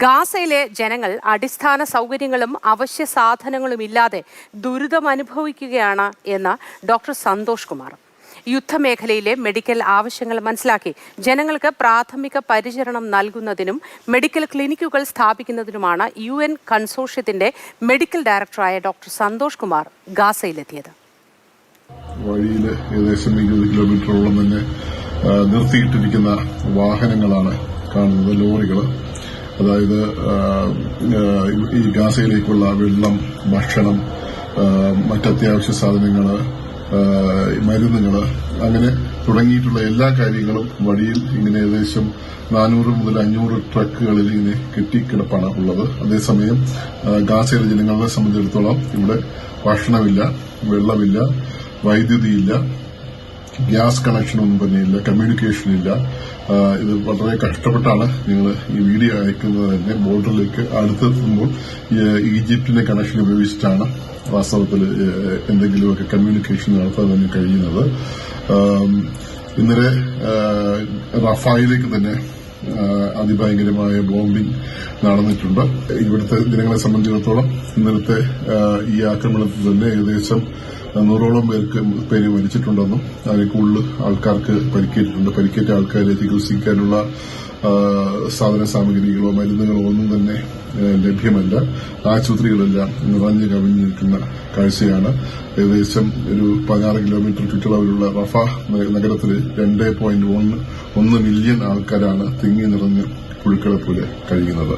ഗാസയിലെ ജനങ്ങൾ അടിസ്ഥാന സൗകര്യങ്ങളും അവശ്യ സാധനങ്ങളും ഇല്ലാതെ ദുരിതമനുഭവിക്കുകയാണ് എന്ന് ഡോക്ടർ സന്തോഷ് കുമാർ. യുദ്ധമേഖലയിലെ മെഡിക്കൽ ആവശ്യങ്ങൾ മനസ്സിലാക്കി ജനങ്ങൾക്ക് പ്രാഥമിക പരിചരണം നൽകുന്നതിനും മെഡിക്കൽ ക്ലിനിക്കുകൾ സ്ഥാപിക്കുന്നതിനുമാണ് UN കൺസോർഷ്യത്തിന്റെ മെഡിക്കൽ ഡയറക്ടറായ ഡോക്ടർ സന്തോഷ് കുമാർ ഗാസയിലെത്തിയത്. വഴിയിൽ ഏകദേശം 20 കിലോമീറ്ററോളം തന്നെ നിർത്തിയിട്ടിരിക്കുന്ന വാഹനങ്ങളാണ് കാണുന്നത്, ലോറികൾ. അതായത് ഈ ഗാസയിലേക്കുള്ള വെള്ളം, ഭക്ഷണം, മറ്റത്യാവശ്യ സാധനങ്ങൾ, മരുന്നുകൾ, അങ്ങനെ തുടങ്ങിയിട്ടുള്ള എല്ലാ കാര്യങ്ങളും വഴിയിൽ ഇങ്ങനെ ഏകദേശം 400 മുതൽ 500 ട്രക്കുകളിൽ ഇങ്ങനെ കെട്ടിക്കിടപ്പാണ് ഉള്ളത്. അതേസമയം ഗാസയിലെ ജനങ്ങളെ സംബന്ധിച്ചിടത്തോളം ഇവിടെ ഭക്ഷണമില്ല, വെള്ളമില്ല, വൈദ്യുതിയില്ല, ഗ്യാസ് കണക്ഷനൊന്നും തന്നെയില്ല, കമ്മ്യൂണിക്കേഷനില്ല. ഇത് വളരെ കഷ്ടപ്പെട്ടാണ് നിങ്ങൾ ഈ വീഡിയോ അയക്കുന്നത് തന്നെ. ബോർഡറിലേക്ക് അടുത്തെത്തുമ്പോൾ ഈജിപ്തിന്റെ കണക്ഷൻ ഉപയോഗിച്ചിട്ടാണ് വാസ്തവത്തിൽ എന്തെങ്കിലുമൊക്കെ കമ്മ്യൂണിക്കേഷൻ നടത്താൻ തന്നെ കഴിയുന്നത്. ഇന്നലെ റഫായിലേക്ക് തന്നെ അതിഭയങ്കരമായ ബോംബിംഗ് നടന്നിട്ടുണ്ട്. ഇവിടുത്തെ ജനങ്ങളെ സംബന്ധിച്ചിടത്തോളം ഇന്നലത്തെ ഈ ആക്രമണത്തിൽ തന്നെ ഏകദേശം 100ഓളം പേര് മരിച്ചിട്ടുണ്ടെന്നും അതിന് കൂടുതൽ ആൾക്കാർക്ക് പരിക്കേറ്റിട്ടുണ്ട്. പരിക്കേറ്റ ആൾക്കാരെ ചികിത്സിക്കാനുള്ള സാധന സാമഗ്രികളോ മരുന്നുകളോ ഒന്നും തന്നെ ലഭ്യമല്ല. ആശുപത്രികളെല്ലാം നിറഞ്ഞു കവിഞ്ഞിരിക്കുന്ന കാഴ്ചയാണ്. ഏകദേശം ഒരു 16 കിലോമീറ്റർ ചുറ്റളവിലുള്ള റഫ നഗരത്തിൽ 2.1 മില്യൺ ആൾക്കാരാണ് തിങ്ങി നിറഞ്ഞ് പുഴുക്കളെ പോലെ കഴിയുന്നത്.